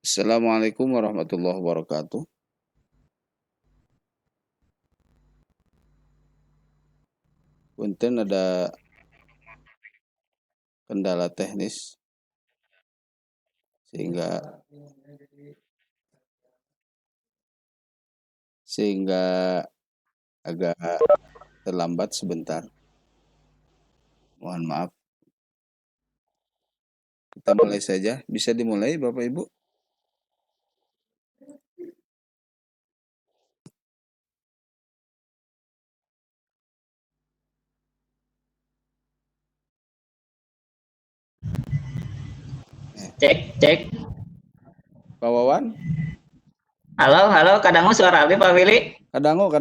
Assalamualaikum warahmatullahi wabarakatuh. Punten ada kendala teknis sehingga agak terlambat sebentar. Mohon maaf. Kita mulai saja. Bisa dimulai Bapak Ibu? Cek, cek. Pak Wawan? Halo, halo, kadangu suara Abi, Pak Willy. Kadangu.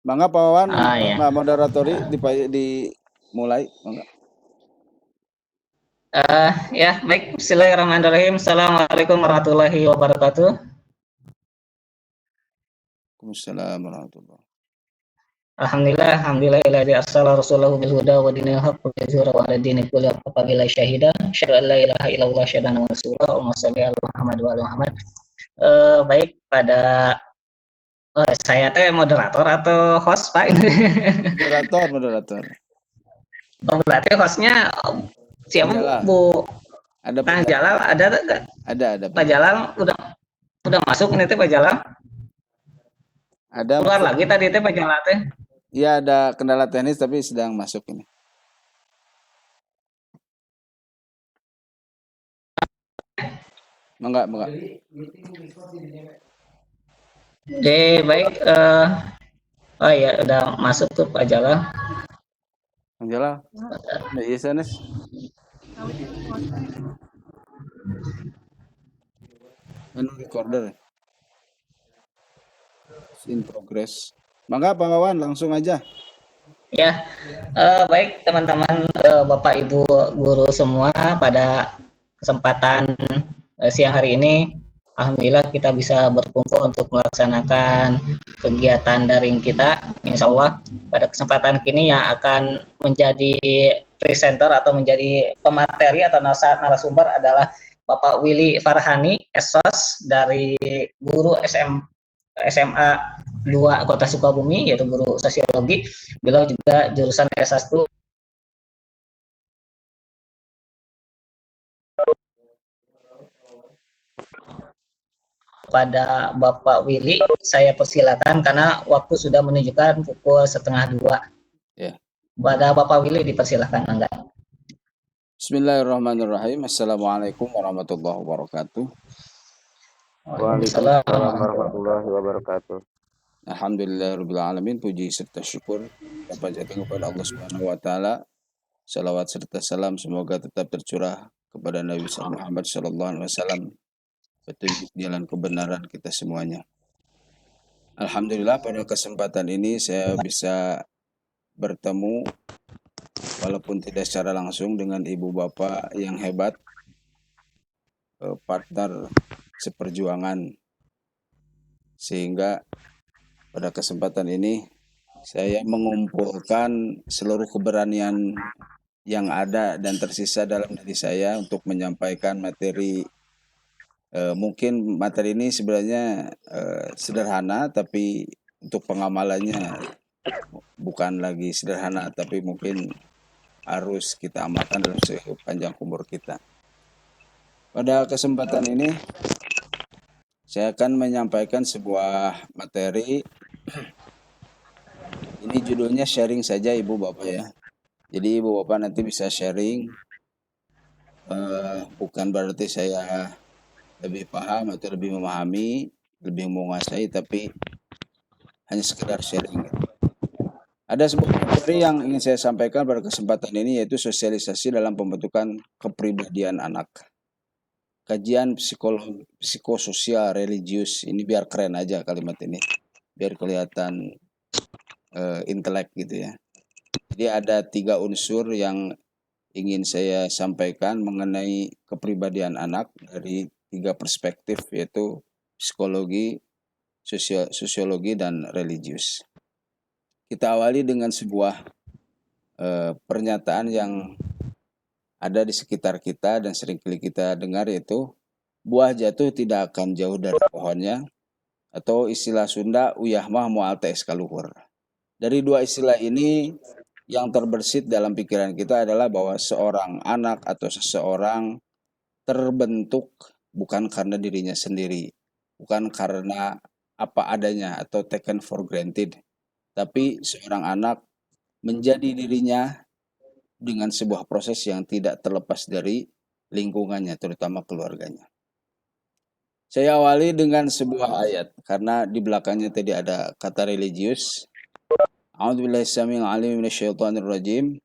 Mangga Pak Wawan Iya. moderatori dimulai. Mangga. Ya, baik. Bismillahirrahmanirrahim. Assalamualaikum warahmatullahi wabarakatuh. Waalaikumsalam warahmatullahi. Alhamdulillah assala rasulahu bil huda wa dinil haqq wa yuzhira wa ala dini kulli apabila syahida. Asyhadu an la ilaha illallah syahadana wa rasulullah. Allahumma shalli ala Muhammad wa ala Muhammad. Baik, pada saya teh moderator atau host, Pak? Moderator. Berarti hostnya siapa, Bu? Ada Kang Jalal ada enggak? Ada. Pak Jalal udah masuk nih teh Pak Jalal? Ada. Keluar lagi tadi teh Pak Jalal teh. Iya, ada kendala teknis tapi sedang masuk ini. Mangga. Oke, baik. Oh iya, udah masuk tuh Pak Jalal. Kang Jalal. Iya, sanes. Recorder. In progress. Mangga Pak Wawan, langsung aja. Ya, baik teman-teman, Bapak Ibu guru semua, pada kesempatan siang hari ini, alhamdulillah kita bisa berkumpul untuk melaksanakan kegiatan daring kita. Insya Allah pada kesempatan kini yang akan menjadi presenter atau menjadi pemateri atau narasumber adalah Bapak Willy Farhani, SOS dari guru SMA 2 Kota Sukabumi, yaitu guru sosiologi. Beliau juga jurusan S1. Pada Bapak Willy, saya persilakan karena waktu sudah menunjukkan pukul 1:30. Ya. Pada Bapak Willy dipersilakan, enggak? Bismillahirrahmanirrahim. Assalamualaikum warahmatullahi wabarakatuh. Waalaikumsalam warahmatullahi wabarakatuh. Alhamdulillahirabbil alamin, puji serta syukur dapat jatuh kepada Allah Subhanahu wa taala. Salawat serta salam semoga tetap tercurah kepada Nabi Muhammad sallallahu alaihi wasallam, petunjuk jalan kebenaran kita semuanya. Alhamdulillah pada kesempatan ini saya bisa bertemu walaupun tidak secara langsung dengan ibu bapak yang hebat, partner seperjuangan, sehingga pada kesempatan ini saya mengumpulkan seluruh keberanian yang ada dan tersisa dalam diri saya untuk menyampaikan materi. Mungkin materi ini sebenarnya sederhana, tapi untuk pengamalannya bukan lagi sederhana, tapi mungkin harus kita amalkan dalam sepanjang umur kita. Pada kesempatan ini saya akan menyampaikan sebuah materi. Ini judulnya sharing saja Ibu Bapak ya. Jadi Ibu Bapak nanti bisa sharing. Bukan berarti saya lebih paham atau lebih memahami, lebih menguasai, tapi hanya sekedar sharing. Ada sebuah materi yang ingin saya sampaikan pada kesempatan ini, yaitu sosialisasi dalam pembentukan kepribadian anak. Kajian psikososial religius, ini biar keren aja kalimat ini, biar kelihatan intelek gitu ya. Jadi ada 3 unsur yang ingin saya sampaikan mengenai kepribadian anak dari 3 perspektif, yaitu psikologi, sosiologi, dan religius. kita awali dengan sebuah pernyataan yang ada di sekitar kita dan seringkali kita dengar, yaitu buah jatuh tidak akan jauh dari pohonnya, atau istilah Sunda uyah mah moal teh kaluhur. Dari dua istilah ini yang terbersit dalam pikiran kita adalah bahwa seorang anak atau seseorang terbentuk bukan karena dirinya sendiri, bukan karena apa adanya atau taken for granted, tapi seorang anak menjadi dirinya dengan sebuah proses yang tidak terlepas dari lingkungannya, terutama keluarganya. Saya awali dengan sebuah ayat, karena di belakangnya tadi ada kata religius. A'udzubillahi samil alim minasyaitonir rajim.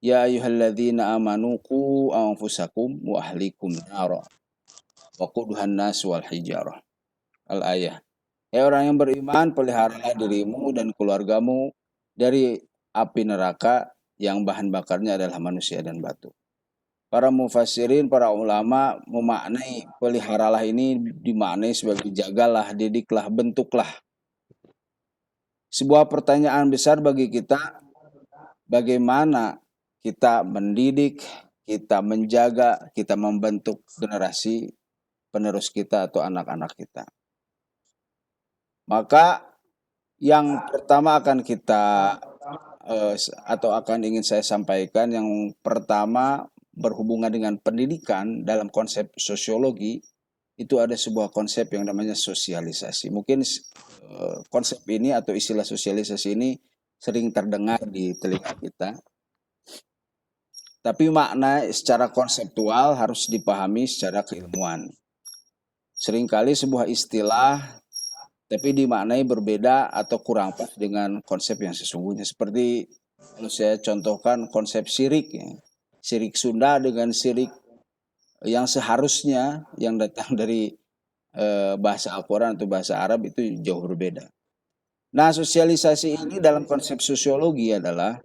Ya ayyuhalladzina amanu qu anfusakum wa ahlikum nara waquduhan nas wal hijarah. Al-ayah. Hai orang yang beriman, peliharalah dirimu dan keluargamu dari api neraka yang bahan bakarnya adalah manusia dan batu. Para mufassirin, para ulama memaknai peliharalah ini dimaknai sebagai jagalah, didiklah, bentuklah. Sebuah pertanyaan besar bagi kita, bagaimana kita mendidik, kita menjaga, kita membentuk generasi penerus kita atau anak-anak kita. Maka yang pertama akan kita atau akan ingin saya sampaikan, yang pertama berhubungan dengan pendidikan dalam konsep sosiologi, itu ada sebuah konsep yang namanya sosialisasi. Mungkin konsep ini atau istilah sosialisasi ini sering terdengar di telinga kita, tapi makna secara konseptual harus dipahami secara keilmuan. Seringkali sebuah istilah tapi dimaknai berbeda atau kurang pas dengan konsep yang sesungguhnya. Seperti kalau saya contohkan konsep syirik, ya. Syirik Sunda dengan syirik yang seharusnya yang datang dari bahasa Al-Quran atau bahasa Arab itu jauh berbeda. Nah, sosialisasi ini dalam konsep sosiologi adalah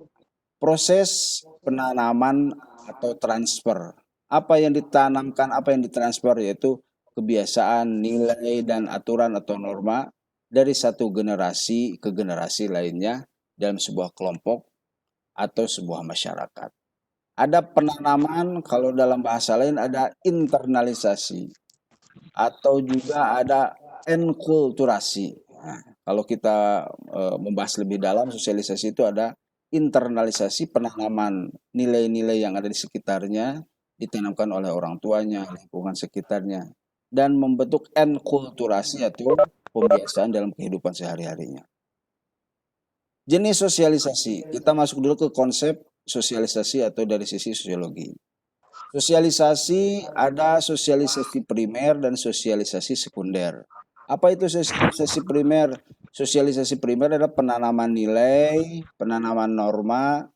proses penanaman atau transfer. Apa yang ditanamkan, apa yang ditransfer, yaitu kebiasaan, nilai, dan aturan atau norma dari satu generasi ke generasi lainnya dalam sebuah kelompok atau sebuah masyarakat. Ada penanaman, kalau dalam bahasa lain ada internalisasi, atau juga ada enkulturasi. Nah, kalau kita membahas lebih dalam, sosialisasi itu ada internalisasi, penanaman nilai-nilai yang ada di sekitarnya, ditanamkan oleh orang tuanya, lingkungan sekitarnya, dan membentuk enkulturasi atau pembiasaan dalam kehidupan sehari-harinya. Jenis sosialisasi, kita masuk dulu ke konsep sosialisasi atau dari sisi sosiologi. Sosialisasi ada sosialisasi primer dan sosialisasi sekunder. Apa itu sosialisasi primer? Sosialisasi primer adalah penanaman nilai, penanaman norma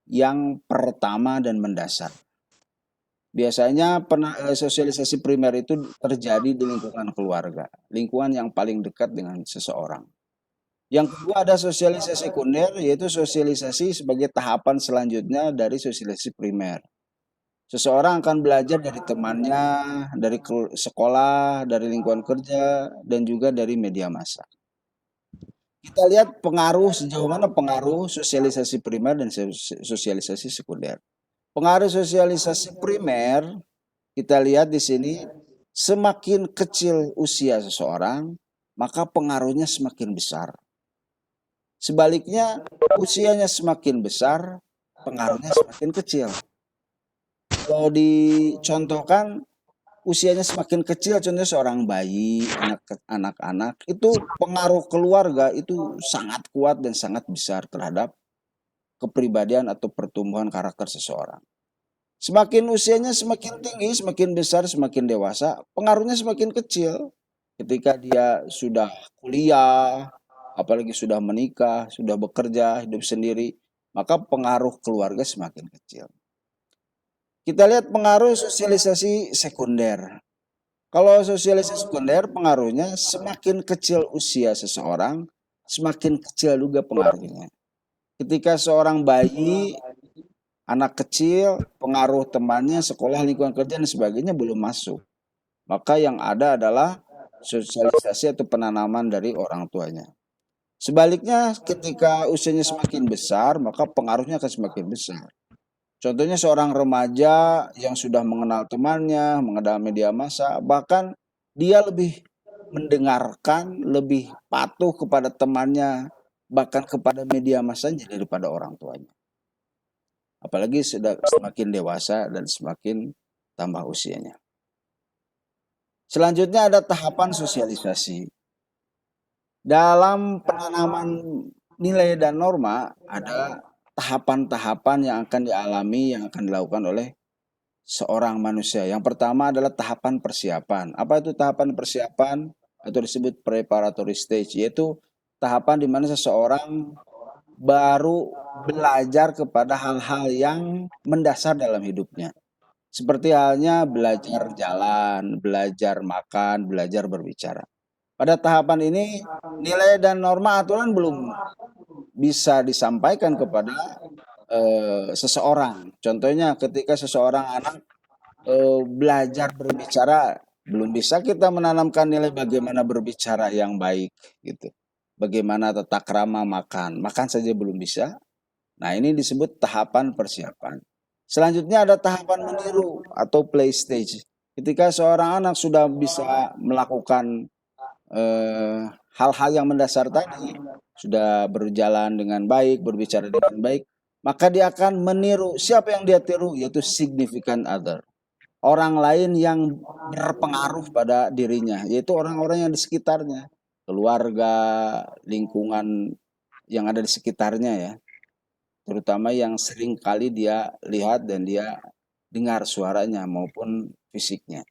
yang pertama dan mendasar. Biasanya sosialisasi primer itu terjadi di lingkungan keluarga, lingkungan yang paling dekat dengan seseorang. Yang kedua ada sosialisasi sekunder, yaitu sosialisasi sebagai tahapan selanjutnya dari sosialisasi primer. Seseorang akan belajar dari temannya, dari sekolah, dari lingkungan kerja, dan juga dari media massa. Kita lihat pengaruh, sejauh mana pengaruh sosialisasi primer dan sosialisasi sekunder. Pengaruh sosialisasi primer, kita lihat di sini, semakin kecil usia seseorang, maka pengaruhnya semakin besar. Sebaliknya, usianya semakin besar, pengaruhnya semakin kecil. Kalau dicontohkan, usianya semakin kecil, contohnya seorang bayi, anak-anak, itu pengaruh keluarga itu sangat kuat dan sangat besar terhadap kepribadian atau pertumbuhan karakter seseorang. Semakin usianya semakin tinggi, semakin besar, semakin dewasa, pengaruhnya semakin kecil. Ketika dia sudah kuliah, apalagi sudah menikah, sudah bekerja, hidup sendiri, maka pengaruh keluarga semakin kecil. Kita lihat pengaruh sosialisasi sekunder. Kalau sosialisasi sekunder, pengaruhnya semakin kecil usia seseorang, semakin kecil juga pengaruhnya. Ketika seorang bayi, anak kecil, pengaruh temannya, sekolah, lingkungan kerja, dan sebagainya belum masuk. Maka yang ada adalah sosialisasi atau penanaman dari orang tuanya. Sebaliknya ketika usianya semakin besar, maka pengaruhnya akan semakin besar. Contohnya seorang remaja yang sudah mengenal temannya, mengenal media massa, bahkan dia lebih mendengarkan, lebih patuh kepada temannya, bahkan kepada media massanya daripada orang tuanya. Apalagi sudah semakin dewasa dan semakin tambah usianya. Selanjutnya ada tahapan sosialisasi. Dalam penanaman nilai dan norma ada tahapan-tahapan yang akan dialami, yang akan dilakukan oleh seorang manusia. Yang pertama adalah tahapan persiapan. Apa itu tahapan persiapan? Atau disebut preparatory stage, yaitu tahapan di mana seseorang baru belajar kepada hal-hal yang mendasar dalam hidupnya. Seperti halnya belajar jalan, belajar makan, belajar berbicara. Pada tahapan ini nilai dan norma aturan belum bisa disampaikan kepada seseorang. Contohnya ketika seseorang anak belajar berbicara, belum bisa kita menanamkan nilai bagaimana berbicara yang baik gitu. Bagaimana tata krama makan. Makan saja belum bisa. Nah, ini disebut tahapan persiapan. Selanjutnya ada tahapan meniru atau play stage. Ketika seorang anak sudah bisa melakukan hal-hal yang mendasar tadi, sudah berjalan dengan baik, berbicara dengan baik, maka dia akan meniru. Siapa yang dia tiru? Yaitu significant other. Orang lain yang berpengaruh pada dirinya, yaitu orang-orang yang di sekitarnya, keluarga, lingkungan yang ada di sekitarnya ya, terutama yang sering kali dia lihat dan dia dengar suaranya maupun fisiknya.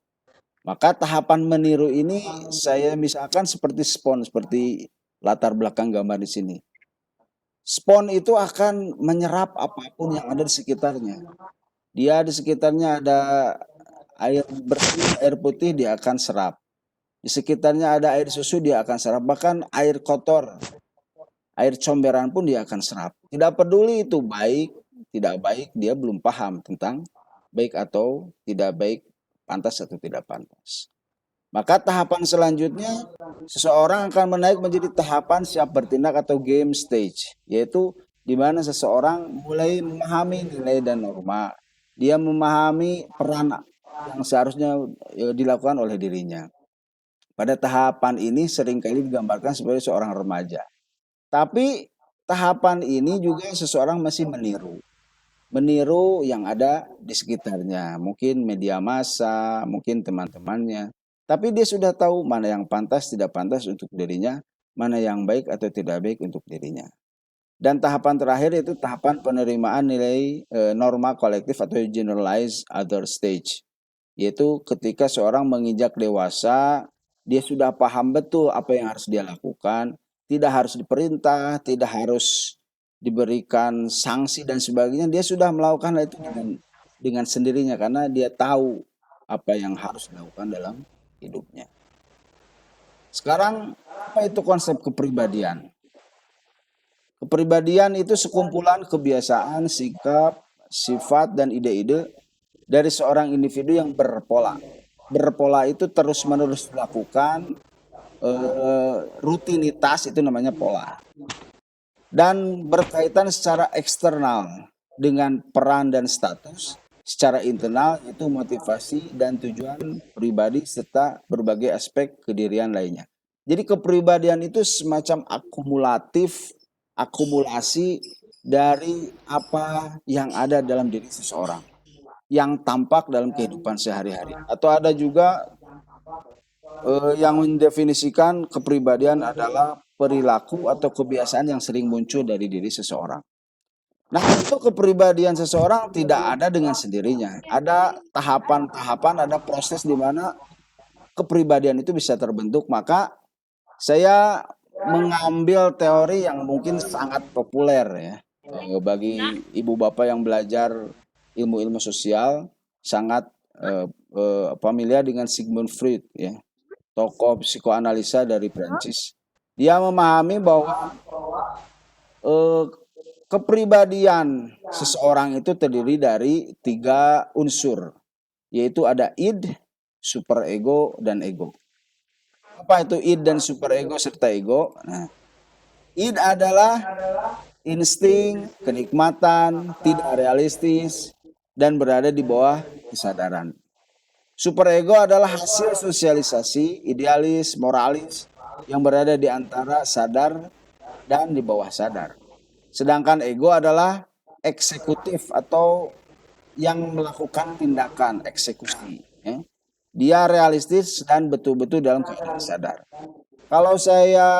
Maka tahapan meniru ini saya misalkan seperti spons, seperti latar belakang gambar di sini. Spons itu akan menyerap apapun yang ada di sekitarnya. Dia di sekitarnya ada air bersih, air putih, dia akan serap. Di sekitarnya ada air susu, dia akan serap. Bahkan air kotor, air comberan pun dia akan serap. Tidak peduli itu baik, tidak baik, dia belum paham tentang baik atau tidak baik, pantas atau tidak pantas. Maka tahapan selanjutnya, seseorang akan menaik menjadi tahapan siap bertindak atau game stage, yaitu di mana seseorang mulai memahami nilai dan norma. Dia memahami peran yang seharusnya dilakukan oleh dirinya. Pada tahapan ini seringkali digambarkan sebagai seorang remaja. Tapi tahapan ini juga seseorang masih meniru. Meniru yang ada di sekitarnya, mungkin media massa, mungkin teman-temannya. Tapi dia sudah tahu mana yang pantas, tidak pantas untuk dirinya, mana yang baik atau tidak baik untuk dirinya. Dan tahapan terakhir itu tahapan penerimaan nilai norma kolektif atau generalized other stage. Yaitu ketika seorang menginjak dewasa, dia sudah paham betul apa yang harus dia lakukan, tidak harus diperintah, tidak harus diberikan sanksi dan sebagainya, dia sudah melakukan itu dengan sendirinya karena dia tahu apa yang harus dilakukan dalam hidupnya. Sekarang apa itu konsep kepribadian? Kepribadian itu sekumpulan kebiasaan, sikap, sifat, dan ide-ide dari seorang individu yang berpola. Berpola itu terus-menerus dilakukan, rutinitas itu namanya pola. Dan berkaitan secara eksternal dengan peran dan status, secara internal itu motivasi dan tujuan pribadi serta berbagai aspek kedirian lainnya. Jadi kepribadian itu semacam akumulasi dari apa yang ada dalam diri seseorang yang tampak dalam kehidupan sehari-hari. Atau ada juga yang mendefinisikan kepribadian adalah perilaku atau kebiasaan yang sering muncul dari diri seseorang. Nah, itu kepribadian seseorang tidak ada dengan sendirinya. Ada tahapan-tahapan, ada proses di mana kepribadian itu bisa terbentuk. Maka saya mengambil teori yang mungkin sangat populer ya bagi ibu bapak yang belajar ilmu-ilmu sosial, sangat familiar dengan Sigmund Freud ya, tokoh psikoanalisa dari Prancis. Dia memahami bahwa kepribadian seseorang itu terdiri dari 3 unsur, yaitu ada id, superego, dan ego. Apa itu id dan superego serta ego? Nah, Id adalah insting, kenikmatan, tidak realistis, dan berada di bawah kesadaran. Superego adalah hasil sosialisasi, idealis, moralis, yang berada di antara sadar dan di bawah sadar. Sedangkan ego adalah eksekutif atau yang melakukan tindakan eksekusi. Ya. Dia realistis dan betul-betul dalam keadaan sadar. Kalau saya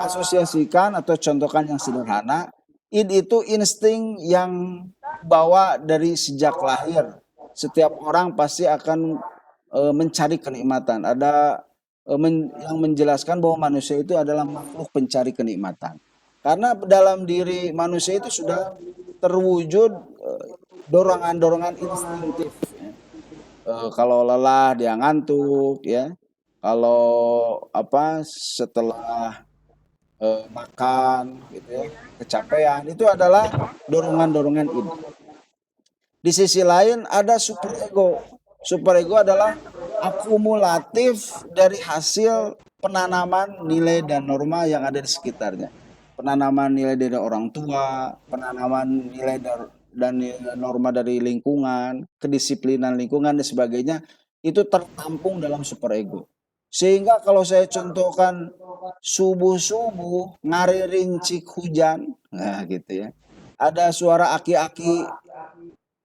asosiasikan atau contohkan yang sederhana, id itu insting yang bawa dari sejak lahir. Setiap orang pasti akan mencari kenikmatan. Ada yang menjelaskan bahwa manusia itu adalah makhluk pencari kenikmatan. Karena dalam diri manusia itu sudah terwujud dorongan-dorongan instinktif. Ya. Kalau lelah dia ngantuk, ya. Kalau setelah makan gitu ya, kecapean, itu adalah dorongan-dorongan ini. Di sisi lain ada superego. Superego adalah akumulatif dari hasil penanaman nilai dan norma yang ada di sekitarnya. Penanaman nilai dari orang tua, penanaman nilai dan norma dari lingkungan, kedisiplinan lingkungan dan sebagainya, itu tertampung dalam superego. Sehingga kalau saya contohkan subuh-subuh ngariring hujan, nah gitu ya. Ada suara aki-aki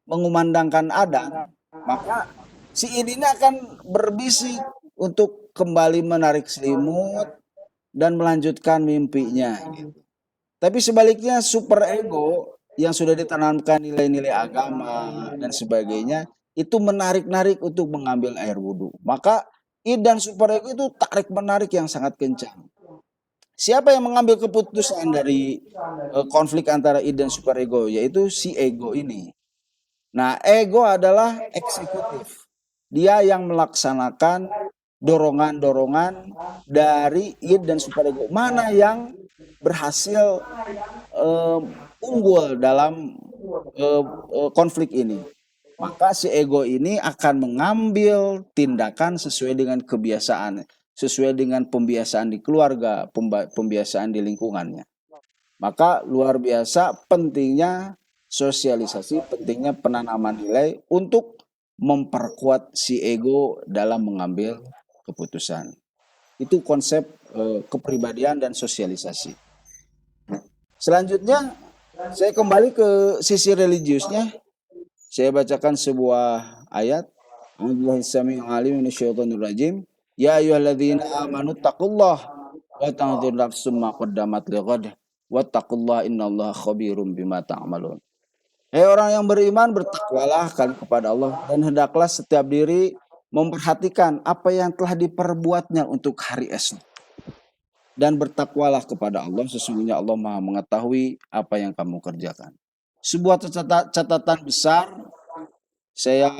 mengumandangkan adan, maka si ini akan berbisik untuk kembali menarik selimut dan melanjutkan mimpinya. Gitu. Tapi sebaliknya superego yang sudah ditanamkan nilai-nilai agama dan sebagainya itu menarik-narik untuk mengambil air wudhu. Maka id dan superego itu tarik-menarik yang sangat kencang. Siapa yang mengambil keputusan dari konflik antara id dan superego? Yaitu si ego ini. Nah, ego adalah eksekutif. Dia yang melaksanakan dorongan-dorongan dari id dan superego. Mana yang berhasil unggul dalam konflik ini? Maka si ego ini akan mengambil tindakan sesuai dengan kebiasaan, sesuai dengan pembiasaan di keluarga, pembiasaan di lingkungannya. Maka luar biasa pentingnya sosialisasi, pentingnya penanaman nilai untuk memperkuat si ego dalam mengambil keputusan. Itu konsep kepribadian dan sosialisasi. Selanjutnya saya kembali ke sisi religiusnya. Saya bacakan sebuah ayat. A'udzubillahi Ya ayyuhalladzina amanu taqullah wa tanzur nafsum ma qaddamat lighad wattaqullaha innallaha khabirum bima ta'malun. Hei orang yang beriman, bertakwalah kalian kepada Allah dan hendaklah setiap diri memperhatikan apa yang telah diperbuatnya untuk hari esok. Dan bertakwalah kepada Allah, sesungguhnya Allah Maha mengetahui apa yang kamu kerjakan. Sebuah catatan besar, saya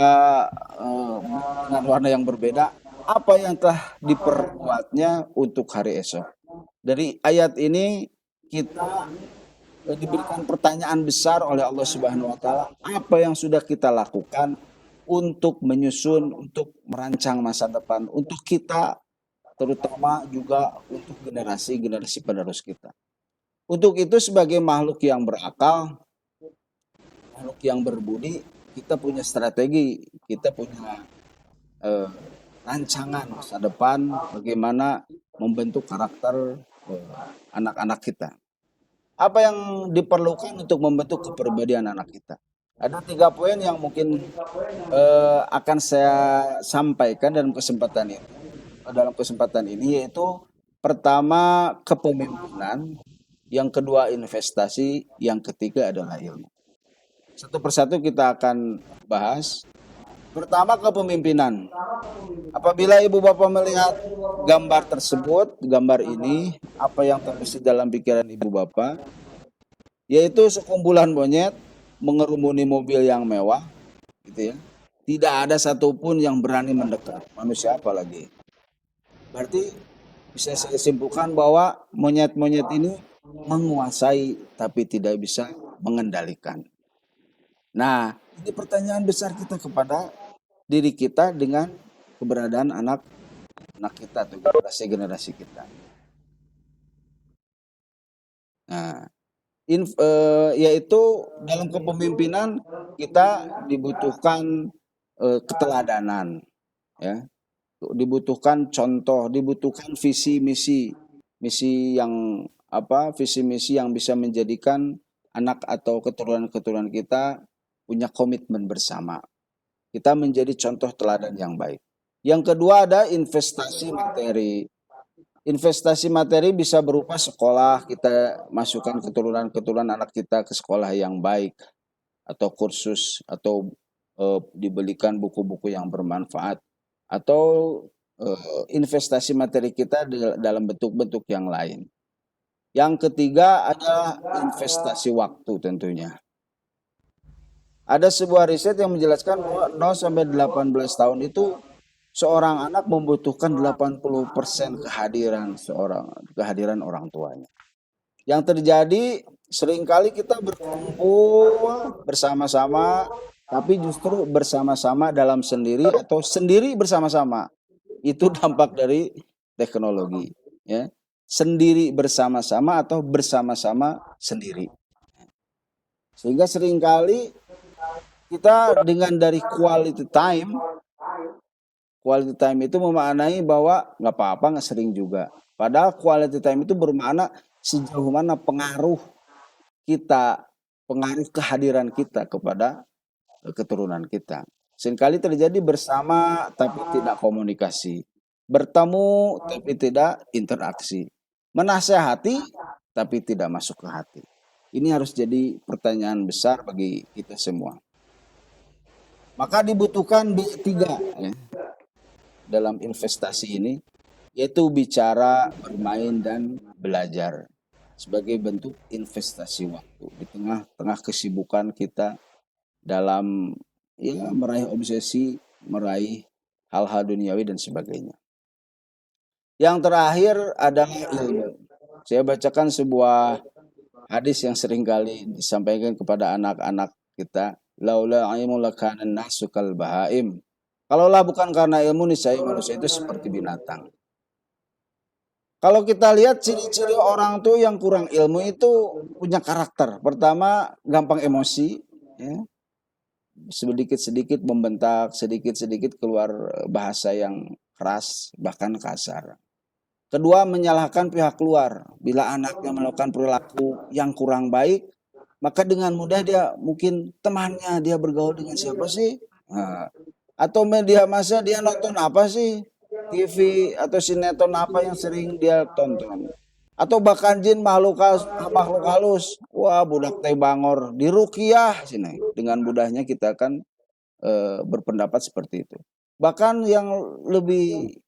dengan warna yang berbeda, apa yang telah diperbuatnya untuk hari esok. Dari ayat ini kita diberikan pertanyaan besar oleh Allah Subhanahu wa taala, apa yang sudah kita lakukan untuk menyusun, untuk merancang masa depan untuk kita, terutama juga untuk generasi-generasi penerus kita. Untuk itu sebagai makhluk yang berakal, makhluk yang berbudi, kita punya strategi, kita punya rancangan masa depan bagaimana membentuk karakter anak-anak kita. Apa yang diperlukan untuk membentuk kepribadian anak kita? Ada 3 poin yang mungkin akan saya sampaikan dalam kesempatan ini. Yaitu pertama kepemimpinan, yang kedua investasi, yang ketiga adalah ilmu. Satu persatu kita akan bahas. Pertama kepemimpinan. Apabila ibu bapak melihat gambar tersebut, gambar ini, apa yang terbesit dalam pikiran ibu bapak? Yaitu sekumpulan monyet mengerumuni mobil yang mewah, gitu ya. Tidak ada satupun yang berani mendekat. Manusia apalagi. Berarti bisa saya simpulkan bahwa monyet-monyet ini menguasai tapi tidak bisa mengendalikan. Nah, ini pertanyaan besar kita kepada diri kita dengan keberadaan anak kita atau generasi-generasi kita. Nah, yaitu dalam kepemimpinan kita dibutuhkan keteladanan, ya, dibutuhkan contoh, dibutuhkan visi misi yang visi misi yang bisa menjadikan anak atau keturunan-keturunan kita punya komitmen bersama. Kita menjadi contoh teladan yang baik. Yang kedua ada investasi materi. Investasi materi bisa berupa sekolah, kita masukkan keturunan-keturunan anak kita ke sekolah yang baik, atau kursus, atau dibelikan buku-buku yang bermanfaat, atau investasi materi kita dalam bentuk-bentuk yang lain. Yang ketiga ada investasi waktu tentunya. Ada sebuah riset yang menjelaskan bahwa 0 sampai 18 tahun itu seorang anak membutuhkan 80% kehadiran orang tuanya. Yang terjadi seringkali kita berkumpul bersama-sama, tapi justru bersama-sama dalam sendiri atau sendiri bersama-sama. Itu dampak dari teknologi, ya. Sendiri bersama-sama atau bersama-sama sendiri. Sehingga seringkali kita dengan dari quality time itu memaknai bahwa nggak apa-apa, nggak sering juga. Padahal quality time itu bermakna sejauh mana pengaruh kehadiran kita kepada keturunan kita. Seringkali terjadi bersama tapi tidak komunikasi, bertemu tapi tidak interaksi, menasehati tapi tidak masuk ke hati. Ini harus jadi pertanyaan besar bagi kita semua. Maka dibutuhkan B3 ya, dalam investasi ini, yaitu bicara, bermain, dan belajar sebagai bentuk investasi waktu di tengah-tengah kesibukan kita dalam meraih obsesi, meraih hal-hal duniawi dan sebagainya. Yang terakhir adalah ilmu. Saya bacakan sebuah hadis yang seringkali disampaikan kepada anak-anak kita, laula ilmu lakana nasu kal bahaim. Kalaulah bukan karena ilmu, niscaya manusia itu seperti binatang. Kalau kita lihat ciri-ciri orang tuh yang kurang ilmu itu punya karakter. Pertama, gampang emosi, ya. Sedikit-sedikit membentak, sedikit-sedikit keluar bahasa yang keras, bahkan kasar. Kedua, menyalahkan pihak luar. Bila anaknya melakukan perilaku yang kurang baik, maka dengan mudah dia mungkin temannya, dia bergaul dengan siapa sih? Nah, atau media massa, dia nonton apa sih? TV atau sinetron apa yang sering dia tonton? Atau bahkan jin makhluk halus. Wah, budak teh bangor diruqyah sini. Dengan mudahnya kita akan berpendapat seperti itu. Bahkan yang lebih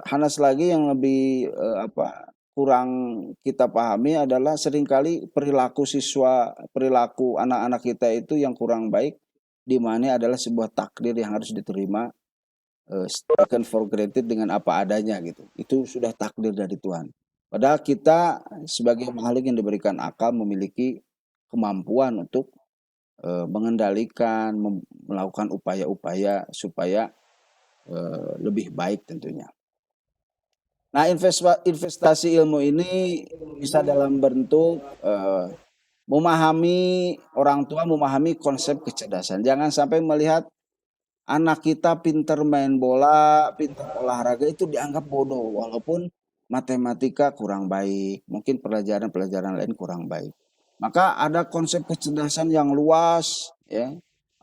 Hanas lagi, yang lebih kurang kita pahami adalah seringkali perilaku anak-anak kita itu yang kurang baik, di mana adalah sebuah takdir yang harus diterima, taken for granted dengan apa adanya gitu. Itu sudah takdir dari Tuhan. Padahal kita sebagai makhluk yang diberikan akal memiliki kemampuan untuk mengendalikan, melakukan upaya-upaya supaya lebih baik tentunya. Nah, investasi ilmu ini bisa dalam bentuk memahami orang tua, memahami konsep kecerdasan. Jangan sampai melihat anak kita pintar main bola, pintar olahraga itu dianggap bodoh, walaupun matematika kurang baik, mungkin pelajaran-pelajaran lain kurang baik. Maka ada konsep kecerdasan yang luas, ya.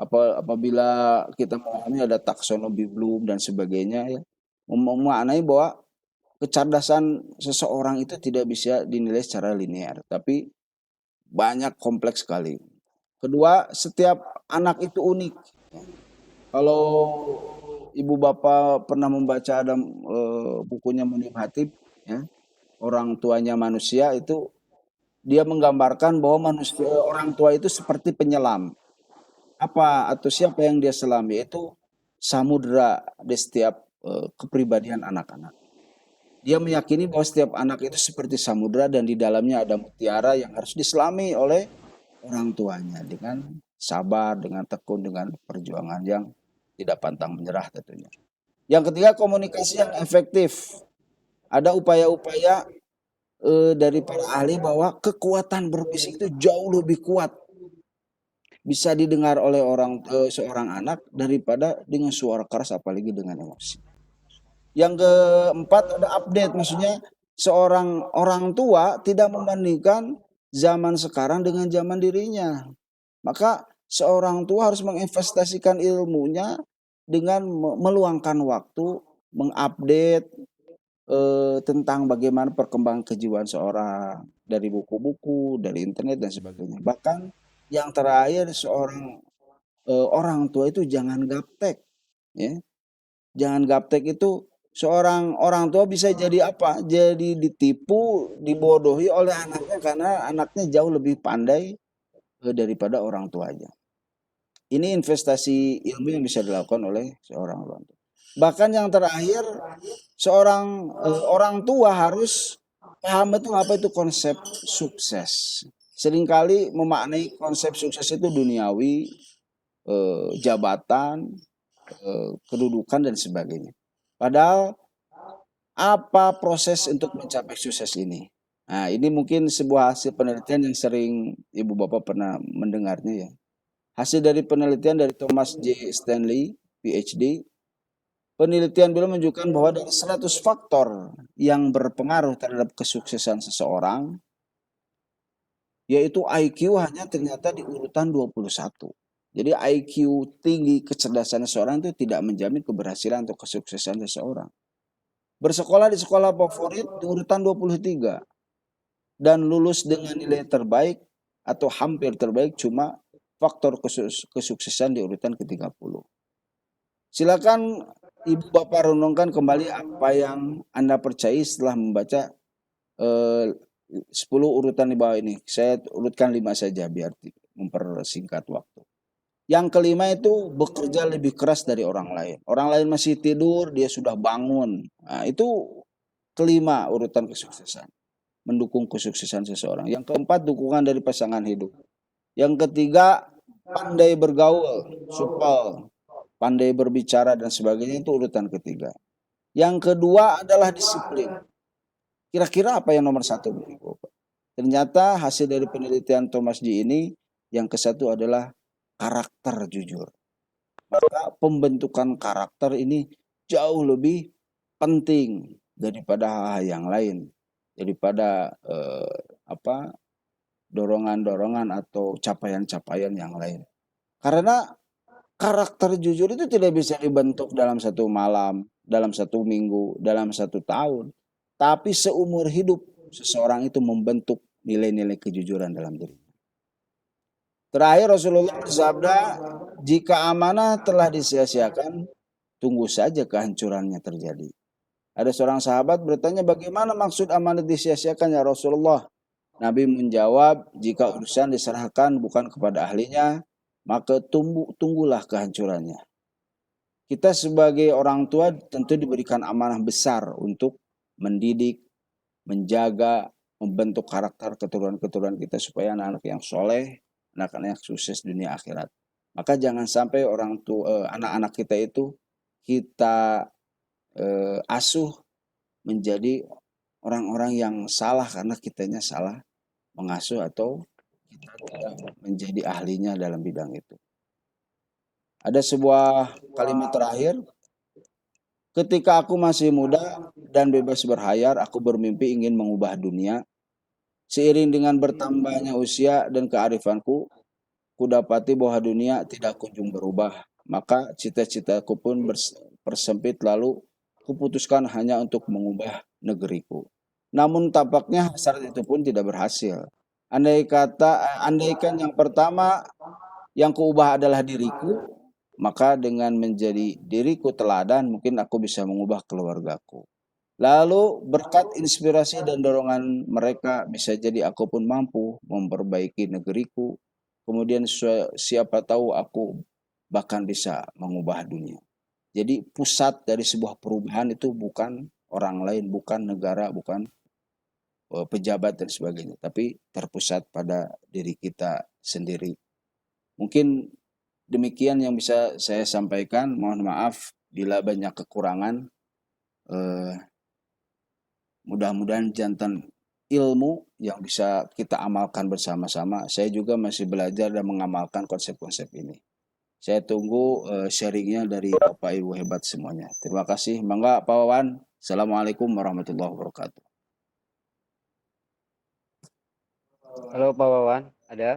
Apabila kita memahami ada taksonomi Bloom dan sebagainya, ya, memaknai bahwa kecerdasan seseorang itu tidak bisa dinilai secara linear, tapi banyak, kompleks sekali. Kedua, setiap anak itu unik. Kalau ibu bapak pernah membaca ada bukunya Munib Hatib, ya, orang tuanya manusia, itu dia menggambarkan bahwa orang tua itu seperti penyelam. Apa atau siapa yang dia selami? Itu samudera di setiap kepribadian anak-anak. Dia meyakini bahwa setiap anak itu seperti samudera dan di dalamnya ada mutiara yang harus diselami oleh orang tuanya dengan sabar, dengan tekun, dengan perjuangan yang tidak pantang menyerah tentunya. Yang ketiga, komunikasi yang efektif. Ada upaya-upaya dari para ahli bahwa kekuatan berbisik itu jauh lebih kuat, bisa didengar oleh seorang anak daripada dengan suara keras, apalagi dengan emosi. Yang keempat ada update, maksudnya seorang orang tua tidak membandingkan zaman sekarang dengan zaman dirinya. Maka seorang tua harus menginvestasikan ilmunya dengan meluangkan waktu mengupdate tentang bagaimana perkembangan kejiwaan seorang dari buku-buku, dari internet dan sebagainya. Bahkan yang terakhir, seorang orang tua itu jangan gaptek, ya. Jangan gaptek itu, seorang orang tua bisa jadi apa? Jadi ditipu, dibodohi oleh anaknya karena anaknya jauh lebih pandai daripada orang tuanya. Ini investasi ilmu yang bisa dilakukan oleh seorang orang tua. Bahkan yang terakhir, seorang orang tua harus paham betul apa itu konsep sukses. Seringkali memaknai konsep sukses itu duniawi, jabatan, kedudukan dan sebagainya. Padahal apa proses untuk mencapai sukses ini? Nah, ini mungkin sebuah hasil penelitian yang sering ibu bapak pernah mendengarnya, ya. Hasil dari penelitian dari Thomas J. Stanley, PhD, penelitian beliau menunjukkan bahwa dari 100 faktor yang berpengaruh terhadap kesuksesan seseorang, yaitu IQ hanya ternyata di urutan 21. Jadi IQ tinggi, kecerdasan seseorang itu tidak menjamin keberhasilan atau kesuksesan seseorang. Bersekolah di sekolah favorit di urutan 23 dan lulus dengan nilai terbaik atau hampir terbaik cuma faktor kesuksesan di urutan ke-30. Silakan ibu bapak renungkan kembali apa yang Anda percayai setelah membaca 10 urutan di bawah ini. Saya urutkan 5 saja biar mempersingkat waktu. Yang kelima itu bekerja lebih keras dari orang lain. Orang lain masih tidur, dia sudah bangun. Nah, itu kelima urutan kesuksesan. Mendukung kesuksesan seseorang. Yang keempat, dukungan dari pasangan hidup. Yang ketiga, pandai bergaul, supel, pandai berbicara dan sebagainya, itu urutan ketiga. Yang kedua adalah disiplin. Kira-kira apa yang nomor satu? Ternyata hasil dari penelitian Thomas G. ini, yang ke-1 adalah karakter jujur. Maka pembentukan karakter ini jauh lebih penting daripada hal yang lain, daripada dorongan-dorongan atau capaian-capaian yang lain. Karena karakter jujur itu tidak bisa dibentuk dalam satu malam, dalam satu minggu, dalam satu tahun. Tapi seumur hidup seseorang itu membentuk nilai-nilai kejujuran dalam diri. Terakhir Rasulullah bersabda, jika amanah telah disia-siakan, tunggu saja kehancurannya terjadi. Ada seorang sahabat bertanya, bagaimana maksud amanah disia-siakan ya Rasulullah? Nabi menjawab, jika urusan diserahkan bukan kepada ahlinya, maka tunggulah kehancurannya. Kita sebagai orang tua tentu diberikan amanah besar untuk mendidik, menjaga, membentuk karakter keturunan-keturunan kita supaya anak-anak yang soleh, anak-anak yang sukses dunia akhirat. Maka jangan sampai anak-anak kita itu kita asuh menjadi orang-orang yang salah karena kitanya salah mengasuh atau kita tidak menjadi ahlinya dalam bidang itu. Ada sebuah kalimat terakhir. Ketika aku masih muda dan bebas berhayal, aku bermimpi ingin mengubah dunia. Seiring dengan bertambahnya usia dan kearifanku, kudapati bahwa dunia tidak kunjung berubah. Maka cita-citaku pun persempit, lalu kuputuskan hanya untuk mengubah negeriku. Namun tampaknya hasrat itu pun tidak berhasil. Andaikan yang pertama yang kuubah adalah diriku, maka dengan menjadi diriku teladan mungkin aku bisa mengubah keluargaku. Lalu berkat inspirasi dan dorongan mereka bisa jadi aku pun mampu memperbaiki negeriku. Kemudian siapa tahu aku bahkan bisa mengubah dunia. Jadi pusat dari sebuah perubahan itu bukan orang lain, bukan negara, bukan pejabat dan sebagainya, tapi terpusat pada diri kita sendiri. Mungkin demikian yang bisa saya sampaikan. Mohon maaf bila banyak kekurangan. Mudah-mudahan jantan ilmu yang bisa kita amalkan bersama-sama. Saya juga masih belajar dan mengamalkan konsep-konsep ini. Saya tunggu sharingnya dari Bapak Ibu hebat semuanya. Terima kasih. Mangga Pak Wawan. Assalamualaikum warahmatullahi wabarakatuh. Halo Pak Wawan,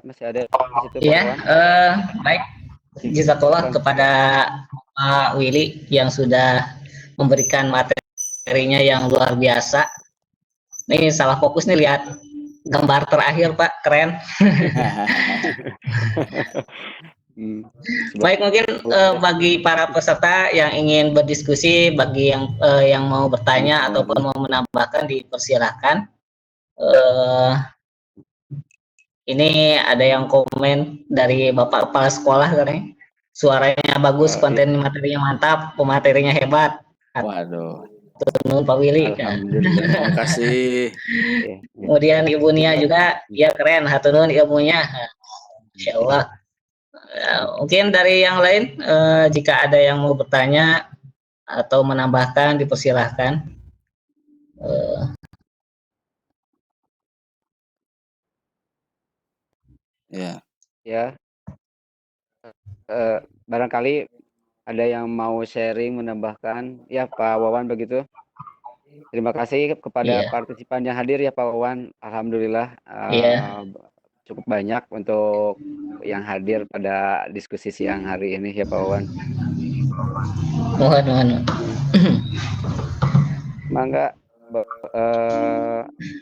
masih ada di situ Pak Ya, Wawan? baik. Jazakallah Silakan. kepada Pak Willy yang sudah memberikan materinya yang luar biasa. Nih salah fokus nih, lihat gambar terakhir Pak, keren. Baik, mungkin bagi para peserta yang ingin berdiskusi, bagi yang mau bertanya ataupun mau menambahkan, dipersilahkan. Ini ada yang komen dari Bapak Kepala Sekolah katanya. Suaranya bagus, konten materinya mantap, pematerinya hebat. Waduh. Turun Pak Willy. Alhamdulillah. Terima kasih. Kemudian Ibu Nia juga, ya keren, haturun ilmunya. Insya Allah. Mungkin dari yang lain, jika ada yang mau bertanya atau menambahkan, dipersilahkan. Ya. Ya, barangkali ada yang mau sharing, menambahkan, ya Pak Wawan begitu. Terima kasih kepada partisipan yang hadir ya Pak Wawan. Alhamdulillah cukup banyak untuk yang hadir pada diskusi siang hari ini ya Pak Wawan. Mohon. Mangga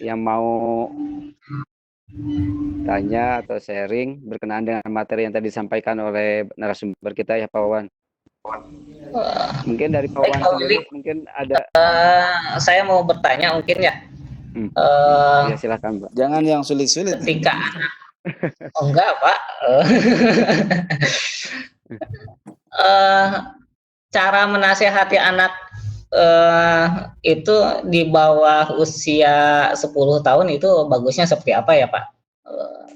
yang mau tanya atau sharing berkenaan dengan materi yang tadi disampaikan oleh narasumber kita ya Pak Wawan. Mungkin dari Pak Wawan sendiri mungkin ada. Saya mau bertanya mungkin ya. Ya silakan Pak. Jangan yang sulit-sulit. Ketika anak, enggak Pak. Cara menasehati anak itu di bawah usia 10 tahun itu bagusnya seperti apa ya Pak?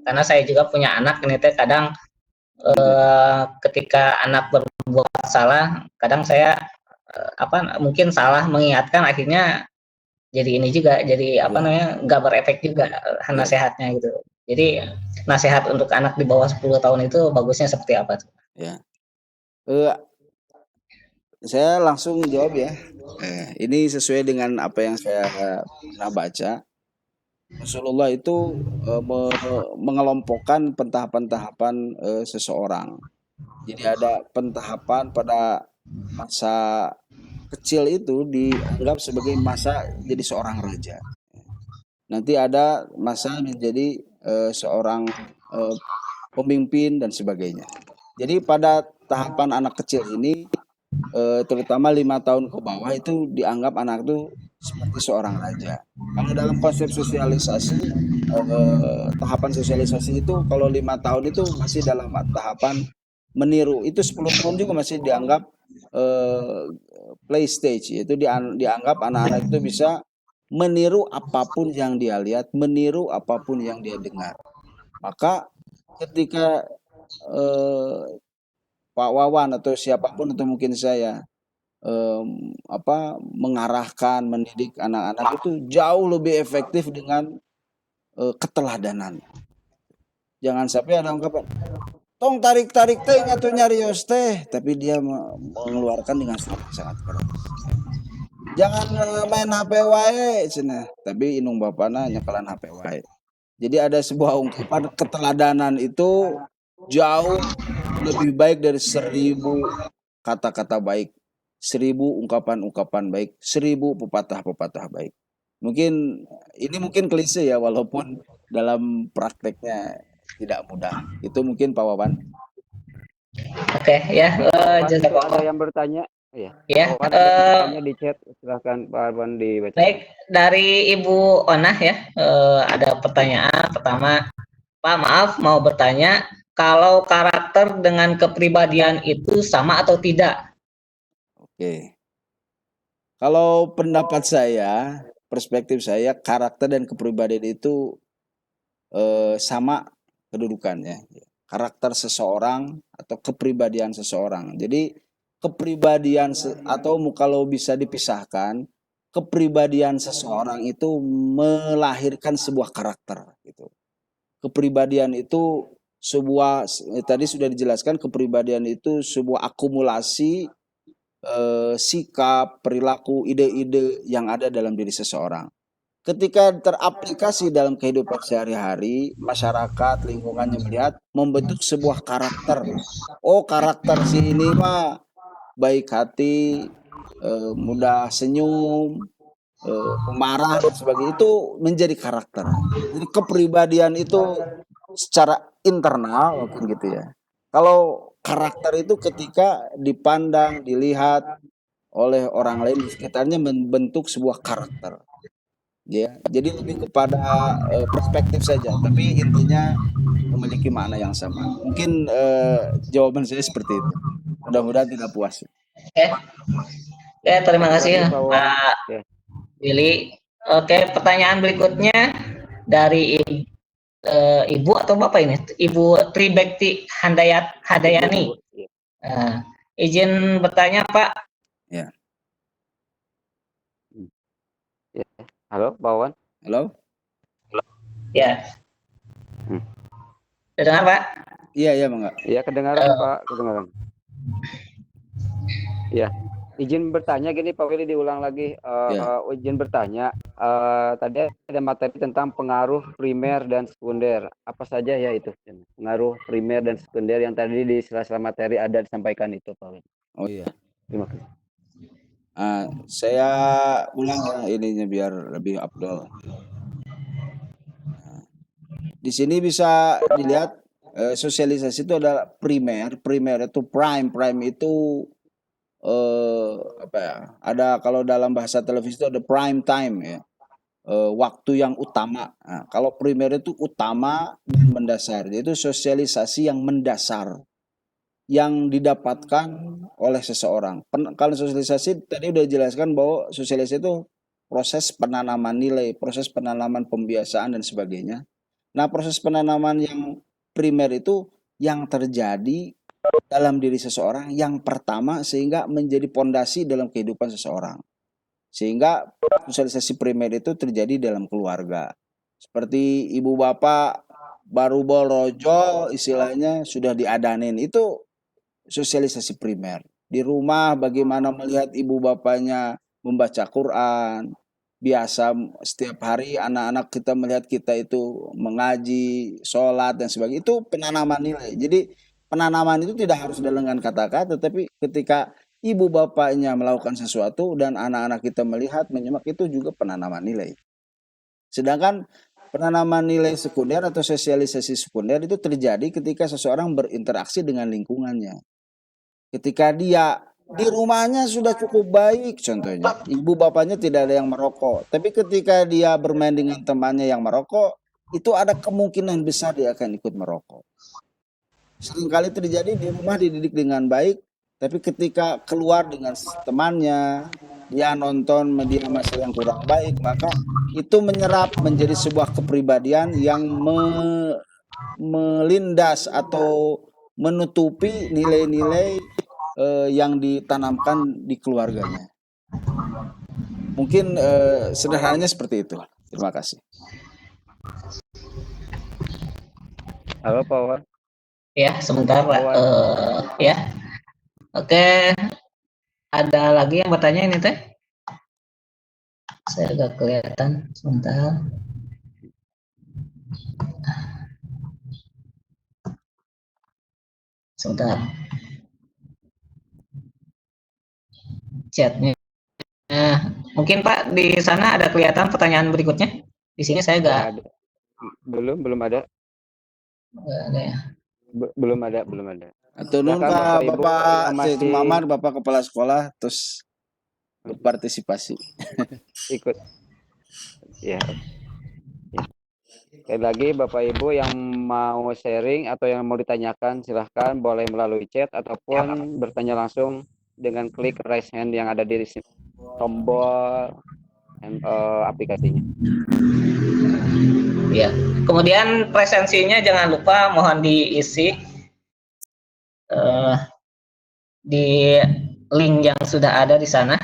Karena saya juga punya anak, ini teh kadang ketika anak berbuat salah, kadang saya mungkin salah mengingatkan, akhirnya jadi ini juga, jadi nggak berefek juga nasihatnya gitu. Jadi nasihat untuk anak di bawah 10 tahun itu bagusnya seperti apa tuh? Ya. Saya langsung jawab ya. Ini sesuai dengan apa yang saya pernah baca. Rasulullah itu mengelompokkan pentahapan-tahapan seseorang. Jadi ada pentahapan pada masa kecil itu dianggap sebagai masa jadi seorang raja. Nanti ada masa menjadi seorang pemimpin dan sebagainya. Jadi pada tahapan anak kecil ini, terutama 5 tahun ke bawah, itu dianggap anak itu seperti seorang raja. Kalau dalam konsep sosialisasi, tahapan sosialisasi itu kalau 5 tahun itu masih dalam tahapan meniru. Itu 10 tahun juga masih dianggap play stage, yaitu dianggap anak-anak itu bisa meniru apapun yang dia lihat, meniru apapun yang dia dengar. Maka ketika Pak Wawan atau siapapun atau mungkin saya mengarahkan, mendidik anak-anak itu jauh lebih efektif dengan keteladanan. Jangan sampai ada ungkapan tong tarik-tarik teh atau nyarios teh, tapi dia mengeluarkan dengan sangat keras. Jangan main HP wae cenah, tapi inung bapana nyekelan HP wae. Jadi ada sebuah ungkapan, keteladanan itu jauh lebih baik dari 1000 kata-kata baik, 1000 ungkapan-ungkapan baik, 1000 pepatah-pepatah baik. Mungkin klise ya, walaupun dalam prakteknya tidak mudah. Itu mungkin Pak Wawan. Oke, ya. Ada yang bertanya? Ya. Bertanya di chat, silahkan Pak Wawan dibaca. Baik, dari Ibu Onah ya, ada pertanyaan pertama. Pak, maaf mau bertanya, kalau karakter dengan kepribadian itu sama atau tidak? Oke. Kalau pendapat saya, perspektif saya, karakter dan kepribadian itu sama kedudukannya. Karakter seseorang atau kepribadian seseorang. Jadi kepribadian atau kalau bisa dipisahkan, kepribadian seseorang itu melahirkan sebuah karakter gitu. Kepribadian itu tadi sudah dijelaskan, kepribadian itu sebuah akumulasi sikap, perilaku, ide-ide yang ada dalam diri seseorang. Ketika teraplikasi dalam kehidupan sehari-hari, masyarakat, lingkungannya melihat, membentuk sebuah karakter. Oh, karakter si ini mah baik hati, mudah senyum, pemarah dan sebagainya, itu menjadi karakter. Jadi kepribadian itu secara internal mungkin gitu ya. Kalau karakter itu ketika dipandang, dilihat oleh orang lain di sekitarnya, membentuk sebuah karakter. Ya, jadi lebih kepada perspektif saja, tapi intinya memiliki makna yang sama. Mungkin jawaban saya seperti itu. Mudah-mudahan tidak puas. Oke, terima kasih Pak Wawan. Pak Willy. Oke, pertanyaan berikutnya dari Ibu atau Bapak ini? Ibu Tribekti Hadayani. Izin bertanya, Pak. Ya. Halo, Pak Wawan. Halo. Ya. Dengar, Pak? Iya, Bang. Iya, kedengaran, Pak. Kedengaran. Ya. Izin bertanya gini, Pak Willy, diulang lagi. Izin bertanya, tadi ada materi tentang pengaruh primer dan sekunder. Apa saja ya itu? Pengaruh primer dan sekunder yang tadi di sela-sela materi ada disampaikan itu, Pak Willy. Oh iya. Terima kasih. Saya ulang ya ininya biar lebih afdol. Di sini bisa dilihat sosialisasi itu adalah primer itu prime itu apa ya? Ada, kalau dalam bahasa televisi itu ada prime time ya. Waktu yang utama. Nah, kalau primer itu utama dan mendasar. Itu sosialisasi yang mendasar yang didapatkan oleh seseorang. Kalau sosialisasi tadi udah dijelaskan bahwa sosialisasi itu proses penanaman nilai, proses penanaman pembiasaan dan sebagainya. Nah, proses penanaman yang primer itu yang terjadi dalam diri seseorang yang pertama sehingga menjadi pondasi dalam kehidupan seseorang. Sehingga sosialisasi primer itu terjadi dalam keluarga. Seperti ibu bapak baru borojo istilahnya sudah diadanin, itu sosialisasi primer. Di rumah bagaimana melihat ibu bapaknya membaca Quran, biasa setiap hari anak-anak kita melihat kita itu mengaji, sholat dan sebagainya, itu penanaman nilai. Jadi penanaman itu tidak harus dengan kata-kata, tapi ketika ibu bapaknya melakukan sesuatu dan anak-anak kita melihat, menyimak, itu juga penanaman nilai. Sedangkan penanaman nilai sekunder atau sosialisasi sekunder itu terjadi ketika seseorang berinteraksi dengan lingkungannya. Ketika dia di rumahnya sudah cukup baik, contohnya ibu bapaknya tidak ada yang merokok, tapi ketika dia bermain dengan temannya yang merokok, itu ada kemungkinan besar dia akan ikut merokok. Seringkali terjadi di rumah dididik dengan baik, tapi ketika keluar dengan temannya, dia nonton media massa yang kurang baik, maka itu menyerap menjadi sebuah kepribadian yang melindas atau menutupi nilai-nilai yang ditanamkan di keluarganya. Mungkin sederhananya seperti itu. Terima kasih. Halo, Pak Wawan. Ya, sebentar, Pak. Ya. Oke. Ada lagi yang bertanya ini, Teh? Saya agak kelihatan. Sebentar. Sebentar. Chatnya. Mungkin Pak di sana ada kelihatan pertanyaan berikutnya. Di sini saya enggak. Belum ada. Enggak ada ya. Belum ada. Atau Bapak Syekh Muhammad, Bapak Kepala Sekolah, terus berpartisipasi. Ikut. Ya. Sekali lagi Bapak Ibu yang mau sharing atau yang mau ditanyakan, silahkan boleh melalui chat ataupun bertanya langsung dengan klik raise hand yang ada di tombol aplikasinya. Ya. Kemudian presensinya jangan lupa mohon diisi di link yang sudah ada di sana.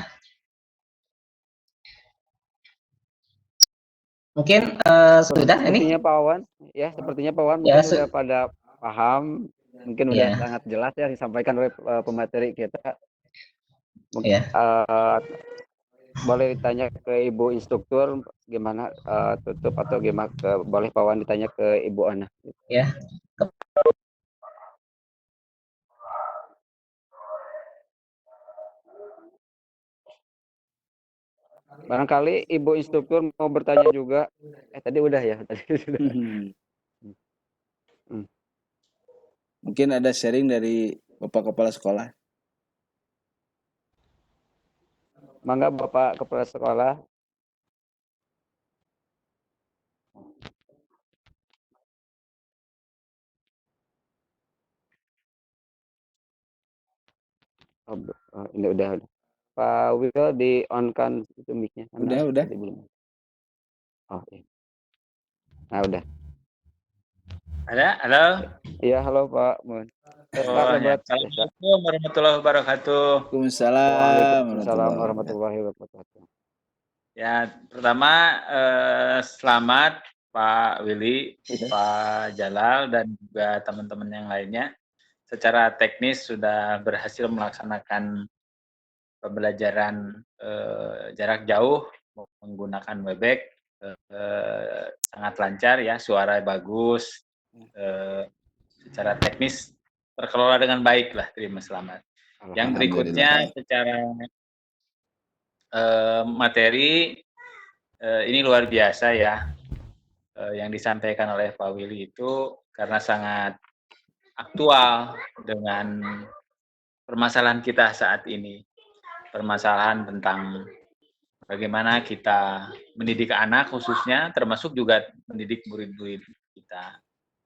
Mungkin sudah ini. Sepertinya Pak Wawan, ya sepertinya Pak Wawan Ya, mungkin sudah pada paham, mungkin udah ya, sangat jelas ya disampaikan oleh pemateri kita. Mungkin ya, boleh ditanya ke Ibu instruktur gimana tutup atau gimana boleh Pak Wawan ditanya ke Ibu Ana. ya. Barangkali Ibu instruktur mau bertanya juga. Tadi udah ya, tadi sudah. Mungkin ada sharing dari Bapak Kepala Sekolah. Mangga Bapak Kepala Sekolah. Ini udah. Pak Wil di on kan itu mic-nya. Udah. Tadi belum. Oh iya. Nah udah. Ada, halo. Iya halo Pak. Pak Oh, ya. Lebat. Assalamualaikum warahmatullahi wabarakatuh. Waalaikumsalam Waalaikumsalam warahmatullahi warahmatullahi wabarakatuh. Ya, pertama selamat Pak Willy, Pak Jalal, dan juga teman-teman yang lainnya. Secara teknis sudah berhasil melaksanakan pembelajaran jarak jauh menggunakan Webex. Sangat lancar ya, suara bagus. Secara teknis terkelola dengan baik lah, terima selamat. Yang berikutnya secara materi ini luar biasa ya, yang disampaikan oleh Pak Willy itu karena sangat aktual dengan permasalahan kita saat ini, permasalahan tentang bagaimana kita mendidik anak khususnya, termasuk juga mendidik murid-murid kita.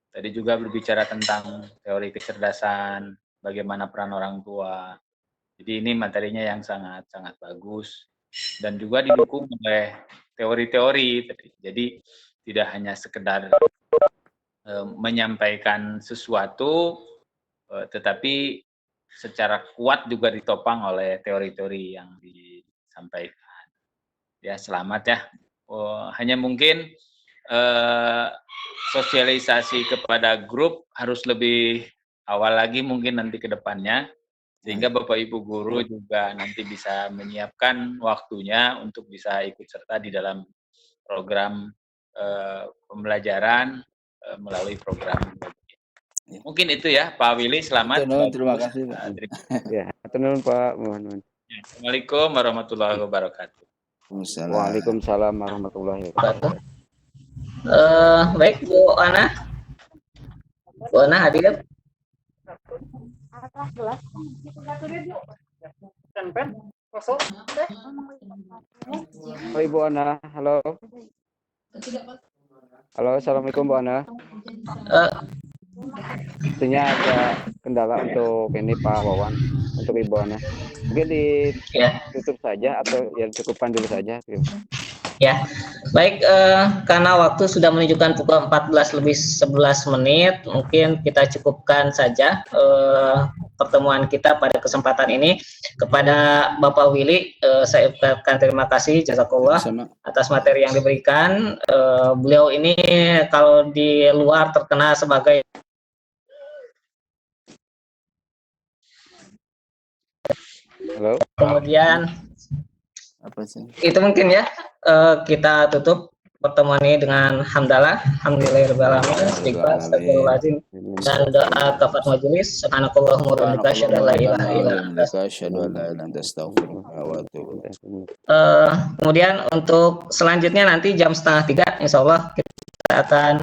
Tadi juga berbicara tentang teori kecerdasan, bagaimana peran orang tua. Jadi ini materinya yang sangat bagus dan juga didukung oleh teori-teori. Jadi tidak hanya sekedar menyampaikan sesuatu, tetapi secara kuat juga ditopang oleh teori-teori yang disampaikan. Ya selamat ya. Hanya mungkin sosialisasi kepada grup harus lebih awal lagi mungkin nanti ke depannya, sehingga Bapak Ibu guru juga nanti bisa menyiapkan waktunya untuk bisa ikut serta di dalam program pembelajaran melalui program. Mungkin itu ya Pak Willy, selamat. Terima kasih Pak. Ya, nuhun Pak. Mohon. Assalamualaikum warahmatullahi wabarakatuh. Waalaikumsalam warahmatullahi wabarakatuh. Baik Bu Ana. Bu Ana hadir. Oh Ibu Ana, halo. Halo, assalamualaikum Bu Ana. Sepertinya ada kendala untuk ini Pak Wawan, untuk Ibu Ana. Mungkin ditutup saja atau ya cukupkan dulu saja. Ya, baik, karena waktu sudah menunjukkan pukul 14:11, mungkin kita cukupkan saja pertemuan kita pada kesempatan ini. Kepada Bapak Willy, saya ucapkan terima kasih, jazakallah, atas materi yang diberikan. Beliau ini kalau di luar terkenal sebagai Halo. Kemudian apa sih? Itu mungkin ya, kita tutup pertemuan ini dengan hamdalah, alhamdulillahirobbilalamin, istighfar, astagfirullahaladzim, dan doa kafat majelis. Subhanakallahumma wa bihamdika, asyhadu an la ilaha illa anta, kemudian untuk selanjutnya nanti jam 2:30 insya Allah kita akan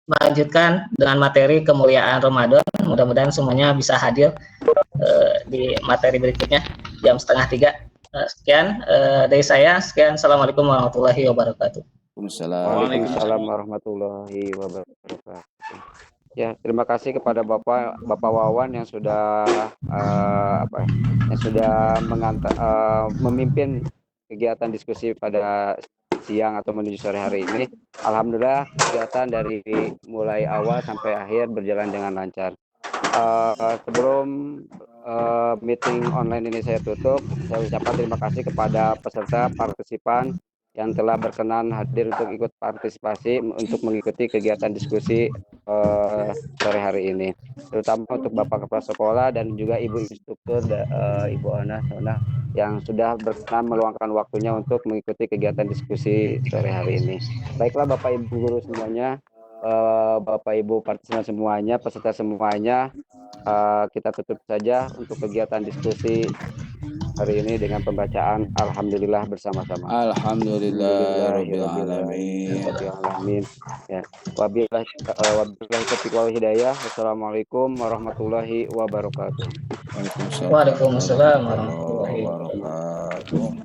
melanjutkan dengan materi kemuliaan Ramadan. Mudah-mudahan semuanya bisa hadir di materi berikutnya jam 2:30. Sekian dari saya. Sekian. Assalamualaikum warahmatullahi wabarakatuh. Waalaikumsalam warahmatullahi wabarakatuh. Ya, terima kasih kepada Bapak Wawan yang sudah memimpin kegiatan diskusi pada siang atau menuju sore hari ini. Alhamdulillah kegiatan dari mulai awal sampai akhir berjalan dengan lancar. Sebelum meeting online ini saya tutup, saya ucapkan terima kasih kepada peserta partisipan yang telah berkenan hadir untuk ikut partisipasi untuk mengikuti kegiatan diskusi sore hari ini, terutama untuk Bapak Kepala Sekolah dan juga Ibu Instruktur Ibu Ana Sona yang sudah berkenan meluangkan waktunya untuk mengikuti kegiatan diskusi sore hari ini. Baiklah Bapak Ibu guru semuanya, Bapak Ibu partisipan semuanya, peserta semuanya, kita tutup saja untuk kegiatan diskusi hari ini dengan pembacaan Alhamdulillah bersama-sama. Alhamdulillahirobbilalamin. Ya. Wabillahi taufiq wal hidayah. Wassalamualaikum warahmatullahi wabarakatuh. Waalaikumsalam warahmatullahi wabarakatuh.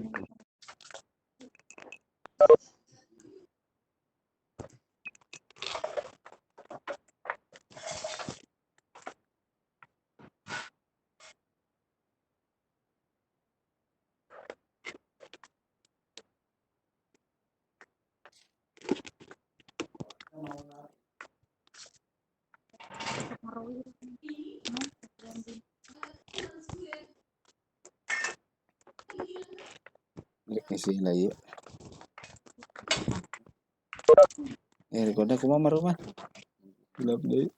Isi lagi. Rekorda kumaha rumah. Gelap deui.